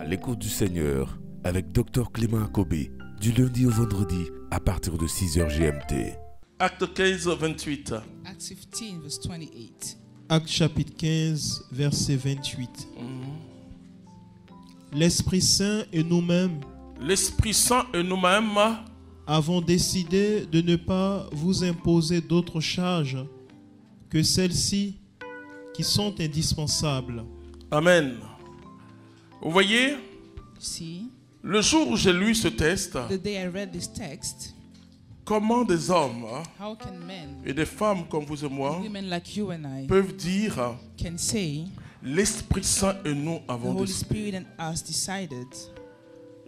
À l'écoute du Seigneur avec Dr Clément Akobé, du lundi au vendredi à partir de 6h GMT. Acte 15, 28. Acts 15, verse 28. Acte chapitre 15, verset 28. L'Esprit Saint et nous-mêmes L'Esprit Saint et nous-mêmes avons décidé de ne pas vous imposer d'autres charges que celles-ci qui sont indispensables. Amen. Vous voyez, See, le jour où j'ai lu ce texte, the day I read this text, comment des hommes how can men, et des femmes comme vous et moi women like you and I, peuvent dire can say, l'Esprit Saint et nous the avons Holy décidé. Spirit and us decided?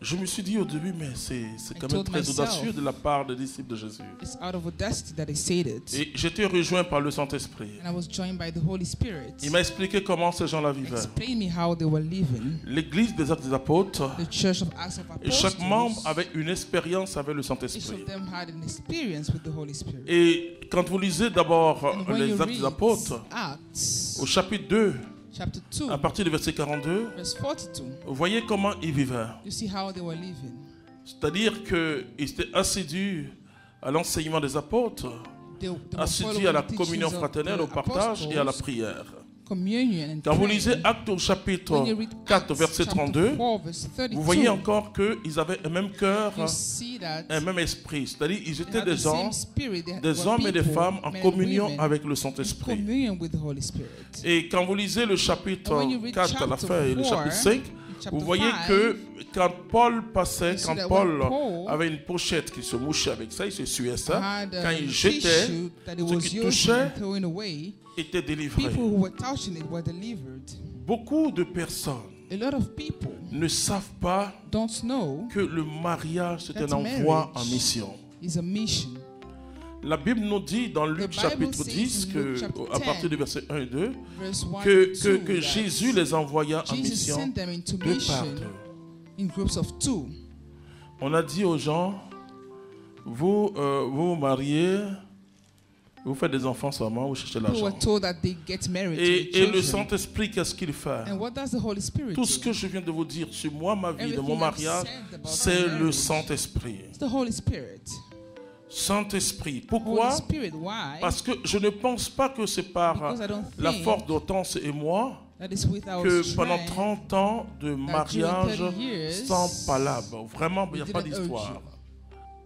Je me suis dit au début, mais c'est quand même told très myself, audacieux de la part des disciples de Jésus. It's out of audacity that they said it. Et j'étais rejoint par le Saint-Esprit. And I was joined by the Holy Spirit. Il m'a expliqué comment ces gens-là vivaient. Explain me how they were living. L'église des Actes des Apôtres, The Church of Acts of et chaque membre Apostles, avait une expérience avec le each Saint-Esprit. of them had an experience with the Holy Spirit. Et quand vous lisez d'abord And when les you Actes des read Apôtres, Acts, au chapitre 2, chapter 2, à partir du verset 42, verse 42, vous voyez comment ils vivaient. you see how they were living. C'est-à-dire qu'ils étaient assidus à l'enseignement des apôtres, They were assidus following à la the teachings communion of fraternelle, the au partage et à la apostles, prière. communion and Quand vous prayer. lisez Actes au chapitre When you read 4, Acts verset chapter 32, 4, verse 32, vous voyez encore qu'ils avaient un même cœur, you see that un même esprit. C'est-à-dire qu'ils they étaient had des the same gens, spirit. They des were hommes et des people, femmes en men and communion women, avec le in Saint-Esprit. communion with the Holy Spirit. Et quand vous lisez le chapitre And when you read 4 à la chapter fin et le 4, chapitre 5, chapter vous voyez 5, que quand Paul passait, you see quand that Paul when Paul avait une pochette qui se mouchait avec ça, il se suait ça, had quand a il jetait, tissue that it ce was qui using touchait and throwing away, était délivré. people who were touching it were delivered. Beaucoup de personnes A lot of people ne savent pas don't know que le mariage c'est un that envoi en marriage mission. is a mission. La Bible nous dit dans Luc Bible chapitre says 10, in que, Luke chapter à partir 10, du verset 1 et 2, Verse 1 que, and que, 2, que that Jésus les envoya en Jesus mission sent them into deux par mission deux. in groups of two. On a dit aux gens, vous vous mariez, vous faites des enfants seulement, vous cherchez People were l'argent. told that they get married to the Et le children. Saint-Esprit, qu'est-ce qu'il fait? And what does the Holy Spirit Tout do? ce que je viens de vous dire sur moi, ma vie, de mon Everything I've mariage, said about c'est my le marriage. Saint-Esprit. It's the Holy Spirit. Saint-Esprit. Holy Pourquoi? Spirit, why? Parce que je ne pense pas que c'est par Because I don't la think force d'Hortense et moi that is without que pendant strength 30 ans de mariage 30 years, sans palabre, vraiment, il n'y a we pas didn't urge d'histoire.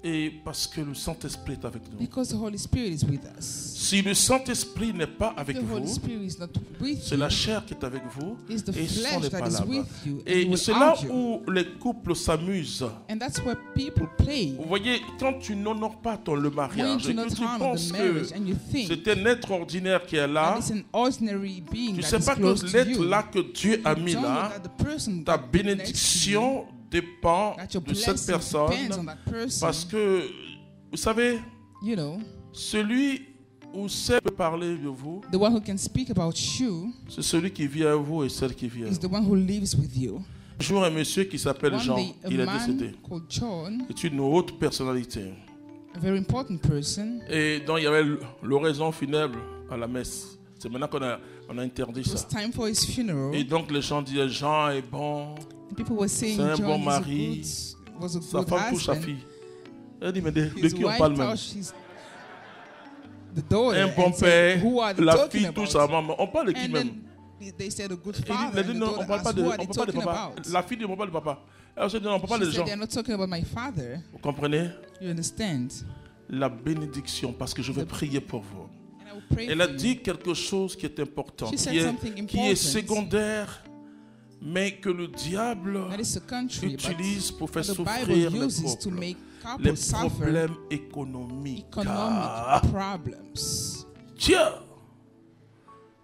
Et parce que le Saint-Esprit est avec nous. because the Holy Spirit is with us. Si le Saint-Esprit n'est pas avec The Holy vous, Spirit is not with c'est you. la chair qui est avec vous It's the et ce sont flesh les that is palabres. with you. And you Et will c'est là argue. où les couples s'amusent. And that's where people play. Vous voyez, quand tu n'honores pas le When mariage you et do que not tu honor penses the que marriage and you think c'est un être ordinaire qui est là, that it's an ordinary being tu ne that sais is pas close que to l'être you, là que Dieu a mis don't know là, that the person ta that put next to you, bénédiction dépend that your de cette blessing depends on personne that person. parce que, vous savez, You know, celui où sait peut parler de vous, the one who can speak about you c'est celui qui vit à vous et celle qui vit à is vous. the one who lives with you. Un jour, un monsieur qui s'appelle One Jean, day, a il est man décédé. called John, C'est une haute personnalité. a very important person, Et donc, il y avait l'oraison funèbre à la messe. C'est maintenant qu'on a interdit it was ça. time for his funeral. Et donc, les gens disaient, Jean est bon, And people were saying c'est un John bon is mari, was a sa good femme touche sa husband. fille. Elle dit, mais de His qui on wife parle même? touched the daughter Un bon and said, père, who are they la talking fille touche sa about? maman. On parle de qui And même? then they said a good Il father. dit, And the non, on daughter parle pas asked, de, who on are they parle pas de talking papa. about? La fille ne parle pas de papa. Elle se dit, non, on parle pas She des said, gens. they're not talking about my father. Vous comprenez? You understand? La bénédiction, parce que je vais prier pour vous. And I will pray Elle for a you. dit quelque chose qui est important, She said qui something est important. secondaire, mais que le diable That is a country, but utilise pour faire the souffrir Bible les uses to peuples. make Les couples suffer problèmes économiques. economic problems. Tiens,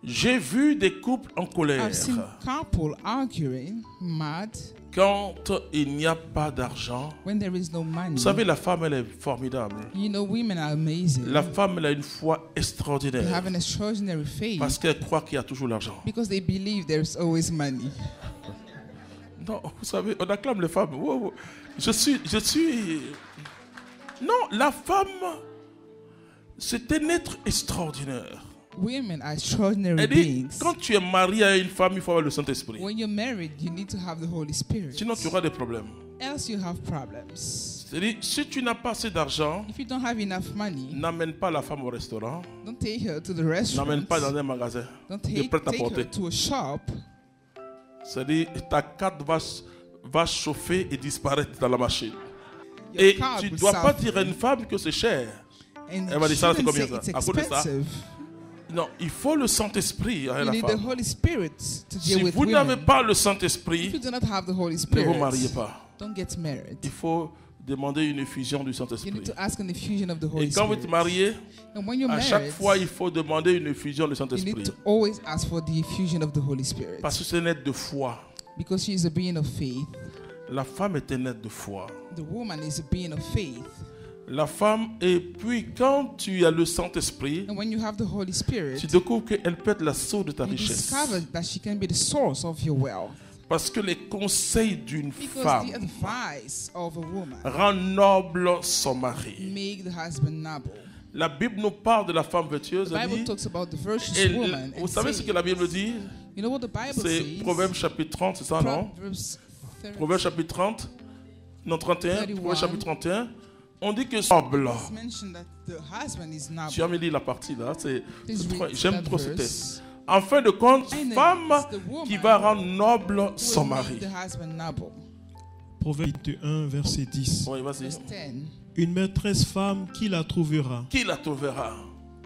j'ai vu des couples en colère I've seen couple arguing, mad, quand il n'y a pas d'argent. when there is no money. Vous savez, la femme, elle est formidable. You know, women are amazing. La femme, elle a une foi They extraordinaire have an extraordinary faith parce qu'elle croit qu'il y a toujours l'argent. because they believe there's always money. Non, vous savez, on acclame les femmes. Wow, wow. Je suis... Non, la femme, c'est un être extraordinaire. Women are extraordinary Elle dit, beings. quand tu es marié à une femme, il faut avoir le Saint-Esprit. When you're married, you need to have the Holy Spirit. Sinon, tu auras des problèmes. Else you have problems. C'est-à-dire, si tu n'as pas assez d'argent, If you don't have enough money, n'amène pas la femme au restaurant, don't take her to the restaurant. n'amène pas dans un magasin. Don't de take prêt-à-porter. her to a shop. C'est-à-dire, ta carte va chauffer et disparaître dans la machine. Your Et card tu ne will dois pas suffer. dire à une femme que c'est cher. And Elle va dire, ça, c'est shouldn't combien say ça? it's À cause de ça, expensive. non, il faut le Saint-Esprit à You la need the femme. Holy Spirit to Si deal with vous n'avez women. pas le If Saint-Esprit, you do not have the Holy ne Spirit, vous mariez pas. don't get married. Il faut demander une effusion du You Saint-Esprit. need to ask an effusion of the Et Holy quand vous Spirit. êtes marié, And when you're à chaque married, fois, il faut demander une effusion du you Saint-Esprit. need to always ask for the effusion of the Holy Spirit. Parce que c'est un être de foi. Because she is a being of faith. La femme est un être de foi. The woman is a being of faith. La femme, et puis quand tu as le Saint-Esprit, And when you have the Holy Spirit, tu découvres qu'elle peut être la source de ta you richesse. discover that she can be the source of your wealth. Parce que les conseils d'une Because femme the advice of a woman rendent noble son mari. make the husband noble. La Bible nous parle de la femme vertueuse. The Elle Bible dit, talks about the virtuous et woman. vous And savez ce says, que la Bible dit? you know what the Bible C'est says? Proverbe chapitre 30, c'est ça, non? Proverbs 30 Proverbe chapitre 30, non 31, 31. Proverbe chapitre 31. On dit que noble. It's mentioned that the husband is noble. Tu as mis la partie là. Please read J'aime that trop ce verse. texte. En fin de compte, And femme it's the woman qui va rendre noble who son will mari. make the husband noble. Proverbe 1, verset 10. Oui, vas-y. Verse 10. Une maîtresse femme, qui la trouvera? Qui la trouvera?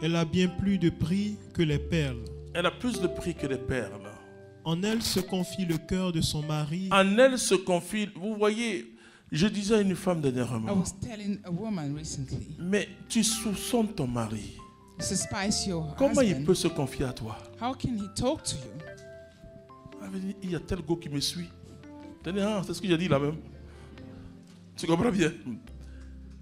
Elle a bien plus de prix que les perles. Elle a plus de prix que les perles. En elle se confie le cœur de son mari. En elle se confie. Vous voyez, je disais à une femme I dernièrement, was telling a woman recently, mais tu soupçonnes ton mari. you suspicious your Comment il husband. peut se confier à toi? How can he talk to you? Elle avait dit, il y a tel gars qui me suit. Tenez, c'est ce que j'ai dit là même. Tu comprends bien?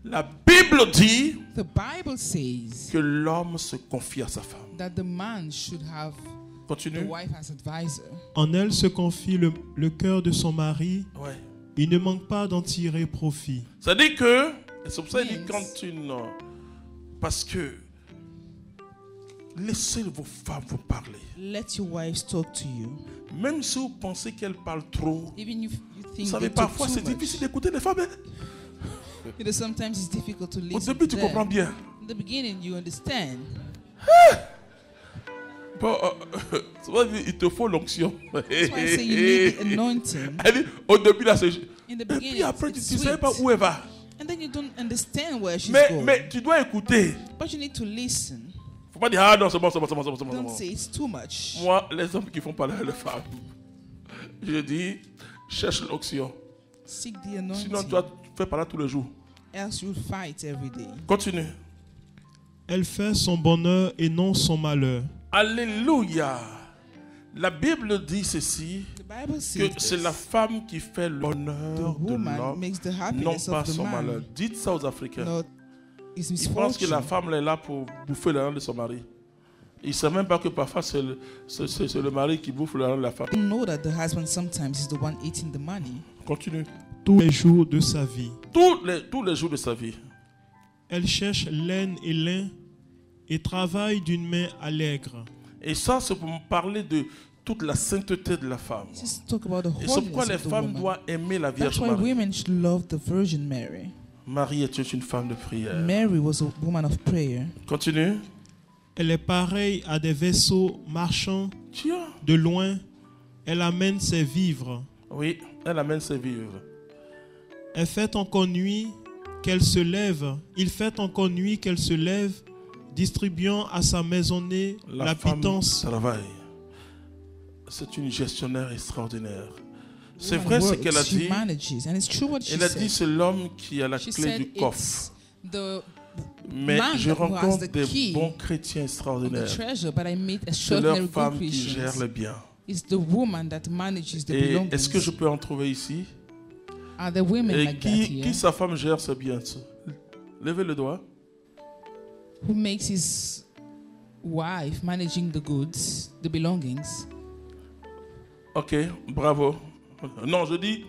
La Bible dit The Bible says que l'homme se confie à sa femme. that the man should have the Continue. wife as advisor. En elle se confie le cœur de son mari. Ouais. Il ne manque pas d'en tirer profit. Ça dit que, et c'est pour ça qu'il dit Means- quand une. Parce que laissez vos femmes vous parler. Let your wives talk to you. Même si vous pensez qu'elles parlent trop, Even if you vous think savez, they talk parfois too c'est much. difficile d'écouter les femmes. Hein. You know, sometimes it's difficult to Au listen début, to tu them. comprends bien. In the beginning, you understand. Bon, c'est vrai, il te faut l'onction. That's why I say you need the anointing. Elle dit, au début, là, c'est. In the Et beginning, puis après, tu it's ne sais sweet. pas où elle va. And then you don't understand where she's going. Mais tu dois écouter. But you need to listen. Faut pas dire, ah non, c'est bon, c'est bon, c'est bon, c'est bon, c'est bon, c'est Don't bon. say it's too much. Moi, les hommes qui font parler les femmes, je dis, cherche l'onction. Seek the anointing. Sinon, tu dois faire parler tous les jours. Else you'll fight every day. Continue. Elle fait son bonheur et non son malheur. Alléluia. La Bible dit ceci, The Bible says que c'est la femme qui fait le the bonheur de woman l'homme, makes the non happiness pas of the son malheur. man, Dites ça aux Africains. not his Ils pensent que misfortune. la femme elle est là pour bouffer l'argent de son mari. Ils ne savent même pas que parfois c'est le mari qui bouffe l'argent de la femme. You know that the husband sometimes is the one eating the money. Continue. Tous les jours de sa vie. Tous les jours de sa vie. Elle cherche laine et lin et travaille d'une main allègre. Et ça, c'est pour me parler de toute la sainteté de la femme. Just talk about the Et c'est pourquoi holiness les of the femmes woman. doivent aimer la That's Vierge why Marie. women should love the Virgin Mary. Marie était une femme de prière. Mary was a woman of prayer. Continue. Elle est pareille à des vaisseaux marchant Tiens. de loin. Elle amène ses vivres. Oui, elle amène ses vivres. Elle fait encore nuit qu'elle se lève. Il fait encore nuit qu'elle se lève, distribuant à sa maisonnée La femme l'appétence. travaille. C'est une gestionnaire extraordinaire. C'est Woman vrai ce works, qu'elle a she dit. manages, and it's true what she Elle a said. dit c'est l'homme qui a la She clé said du coffre. it's the Mais man je who has rencontre the des key bons chrétiens of the extraordinaires. treasure, but I meet C'est leur extraordinary good femme qui gère Christians. le bien. It's the woman that manages the Et belongings. est-ce que je peux en trouver ici? Are there women Et like that qui here? sa femme gère ce bien? Levez le doigt. Who makes his wife managing the goods, the belongings? Ok, bravo. Non, je dis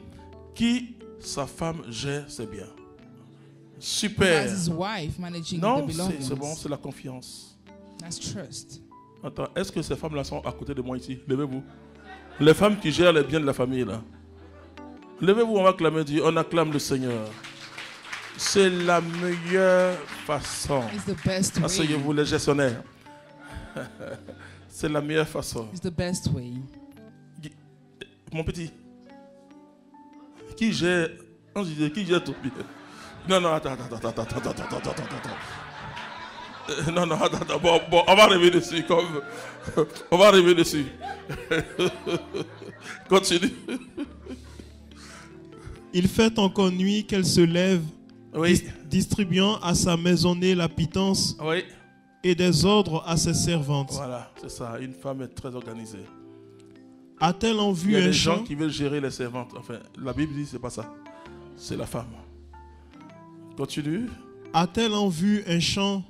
qui sa femme gère ses biens. Who Super. has his wife managing the Non, belongings? c'est bon, c'est la confiance. That's trust. Attends, est-ce que ces femmes-là sont à côté de moi ici? Levez-vous. Les femmes qui gèrent les biens de la famille, là. Levez-vous, on va acclamer Dieu. On acclame le Seigneur. C'est la meilleure façon. It's the best way. Asseyez-vous, les gestionnaires. C'est la meilleure façon. It's the best way. Mon petit. Qui gère tout bien? Non, attends. Non, attends. Bon, on va arriver dessus. On va arriver dessus. Continue. Il fait encore nuit qu'elle se lève, Oui. distribuant à sa maisonnée la pitance Oui. et des ordres à ses servantes. Voilà, c'est ça. Une femme est très organisée. A-t-elle en Il vue y a un des champ gens qui veulent gérer les servantes. Enfin, la Bible dit c'est pas ça. C'est la femme. Continue. A-t-elle en vue un champ?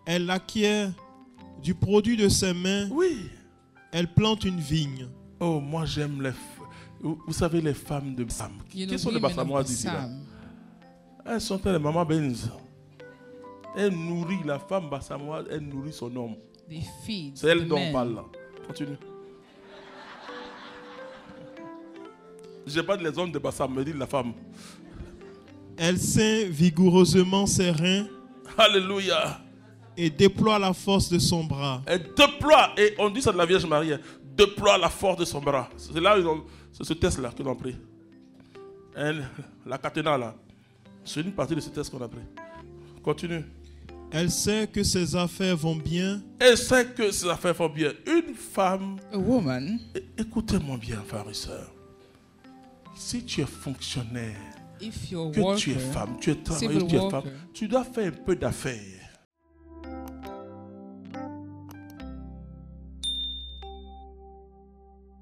Elle acquiert du produit de ses mains. Oui. Elle plante une vigne. Oh, moi j'aime les... Vous savez les femmes de Bassam. You know, Qui sont les women of Bassamoises ici là? Bassam. Elles sont les mamans Benz. Elle nourrit la femme bassamoise, elle nourrit son homme. They feed C'est elle the dont on men. parle là. Continue. Je n'ai pas dit les hommes de Bassam, mais dit la femme. Elle ceint vigoureusement ses reins Alléluia. et déploie la force de son bras. Elle déploie, et on dit ça de la Vierge Marie, déploie la force de son bras. C'est là, c'est ce test-là qu'ils ont pris. La catena là. C'est une partie de ce test qu'on a pris. Continue. Elle sait que ses affaires vont bien. Elle sait que ses affaires vont bien. Une femme, A woman, écoutez-moi bien, frères et sœurs. Si tu es fonctionnaire, if you're a que tu es worker, femme, tu es travailleuse, civil tu es femme, worker, tu dois faire un peu d'affaires.